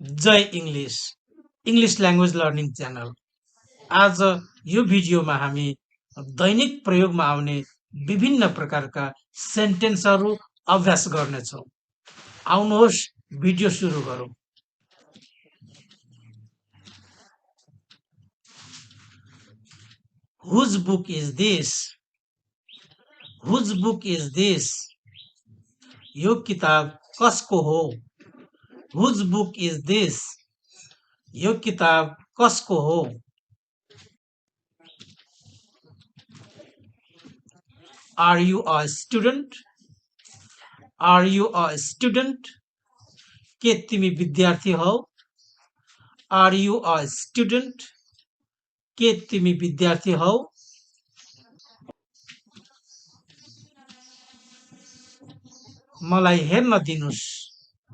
जय English English language learning channel. आज यो भिडियोमा हामी दैनिक प्रयोगमा आउने विभिन्न प्रकारका सेन्टेन्सहरू अभ्यास गर्नेछौँ। आउनुहोस् भिडियो सुरु गरौँ। Whose book is this? Whose book is this? यो किताब कसको हो? Whose book is this? यो किताब कसको हो? Are you a student? Are you a student? के तिमी विद्यार्थी हौ? Are you a student? के तिमी विद्यार्थी हौ? मलाई हेर्न दिनुस्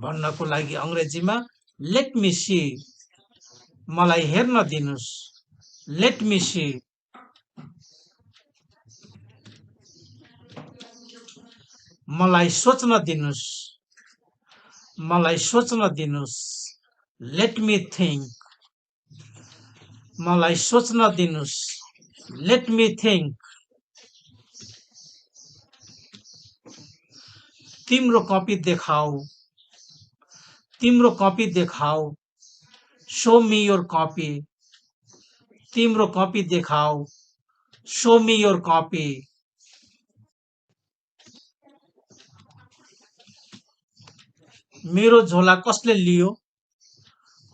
भन्नको लागि अंग्रेजीमा let me see। मलाई हेर्न दिनुस् let me see। मलाई सोच्न दिनुस् मलाई सोच्न दिनुस् let me think। मलाई सोच्न दिनुस् let me think। तिम्रो कपी देखाऊ तिम्रो कपी देखाऊ show me your copy। तिम्रो कपी देखाऊ show me your copy। मेरो झोला कसले लियो?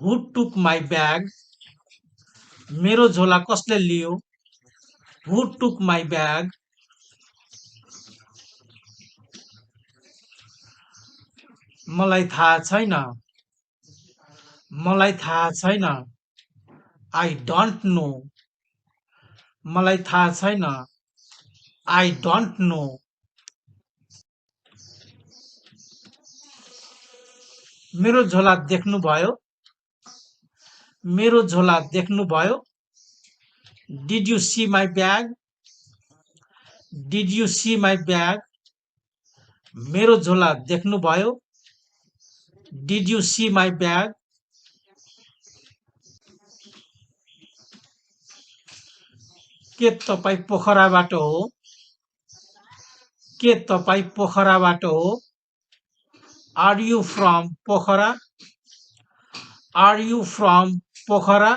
Who took my bag? मेरो झोला कसले लियो? Who took my bag? मलाई थाहा छैन मलाई थाहा छैन I don't know। मलाई थाहा छैन I don't know। मेरो झोला देख्नुभयो मेरो झोला देख्नुभयो Did you see my bag? Did you see my bag? मेरो झोला देख्नुभयो Did you see my bag? के तपाई पोखराबाट हो? के तपाई पोखराबाट हो? Are you from Pokhara? Are you from Pokhara?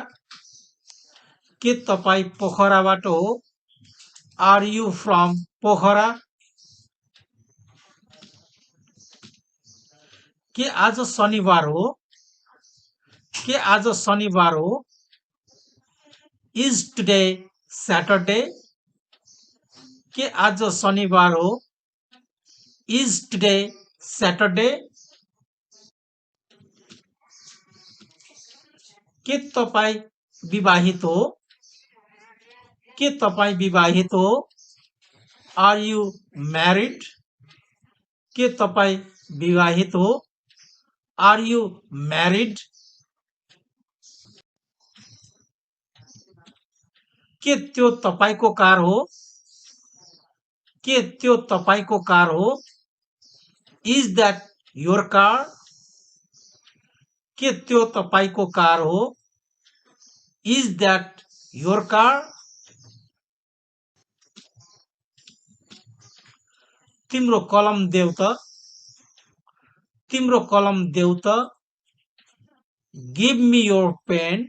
के तपाई पोखराबाट हो? Are you from Pokhara? के आज शनिबार हो? के आज शनिबार हो? Is today Saturday? के आज शनिबार हो? Is today Saturday? के तपाई विवाहित हो? के तपाई विवाहित हो? Are you married? के तपाई विवाहित हो? Are you married? के त्यो तपाईको कार हो? के त्यो तपाईको कार हो? Is that your car? के त्यो तपाईको कार हो? Is that your car? तिम्रो कलम देऊ त तिम्रो कलम देऊ त Give me your pen।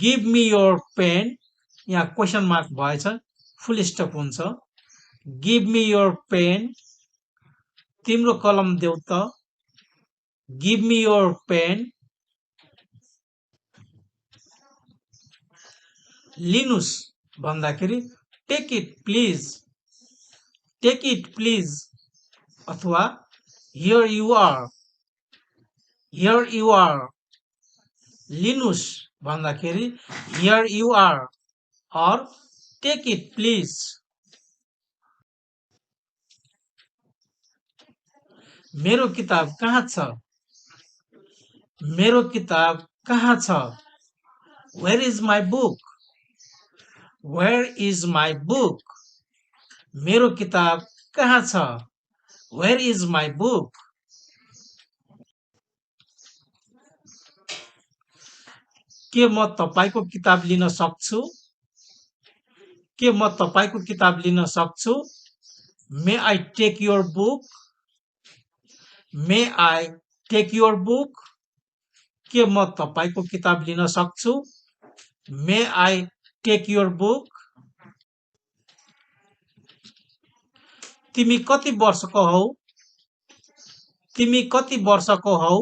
Give me your pen। यहाँ क्वेशन मार्क भएछ फुल स्टप हुन्छ। Give me your pen। तिम्रो कलम देऊ त Give me your pen। लिनुस् भन्दाखेरि Take it please। Take it please अथवा Here you are। Here you are। लिनुस् भन्दाखेरि Here you are or Take it please। मेरो किताब कहाँ छ? मेरो किताब कहाँ छ? Where is my book? Where is my book? मेरो किताब कहाँ छ? Where is my book? के म तपाईको किताब लिन सक्छु? के म तपाईको किताब लिन सक्छु? May I take your book? May I take your book? के म तपाईको किताब लिन सक्छु? May I take your book? तिमी कति वर्षको हौ? तिमी कति वर्षको हौ?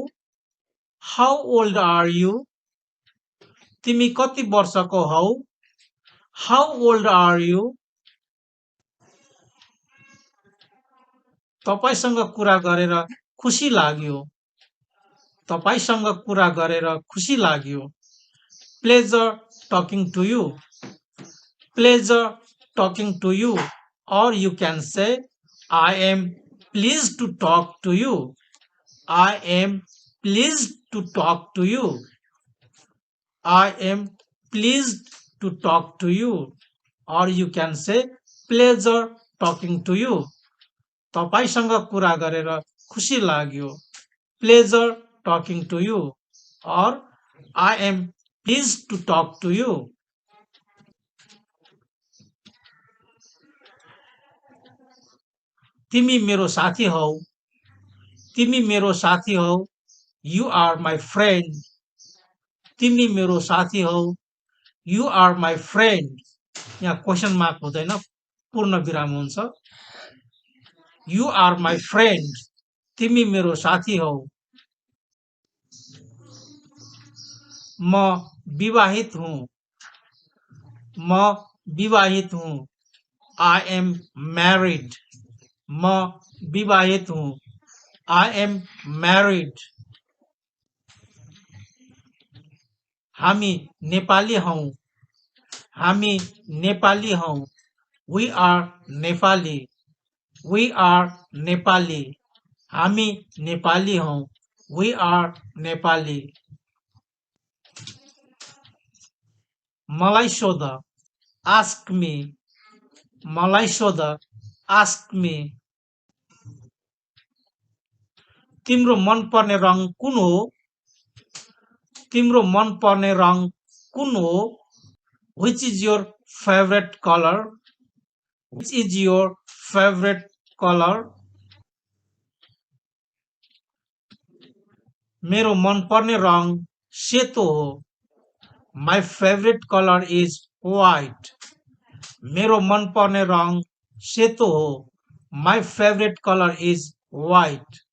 How old are you? तिमी कति वर्षको हौ? How old are you? तपाईसँग कुरा गरेर खुसी लाग्यो. तपाईसँग कुरा गरेर खुसी लाग्यो. Pleasure talking to you. Pleasure talking to you. Or you can say, I am pleased to talk to you. I am pleased to talk to you. I am pleased to talk to you. Or you can say, pleasure talking to you. तपाईसँग कुरा गरेर खुसी लाग्यो. Pleasure talking to you. Or I am pleased to talk to you. तिमी मेरो साथी हौ. तिमी मेरो साथी हौ. You are my friend. तिमी मेरो साथी हौ. You are my friend. यहाँ क्वेशन मार्क हुँदैन, पूर्ण विराम हुन्छ. You are my friend. तिमी मेरो साथी हौ. म विवाहित हुँ. म विवाहित हुँ. I am married. म विवाहित हुँ. I am married. हामी नेपाली हौं. हामी नेपाली हौं. We are Nepali. We are Nepali. हामी नेपाली हौं. We are Nepali. मलाई सोध. Ask me. मलाई सोध. Ask me. तिम्रो मन पर्ने रङ कुन हो? तिम्रो मन पर्ने रङ कुन हो? Which is your favorite color? Which is your favorite color? मेरो मन पर्ने रङ सेतो हो. My favorite color is white. मेरो मन पर्ने रङ सेतो हो. My favorite color is white.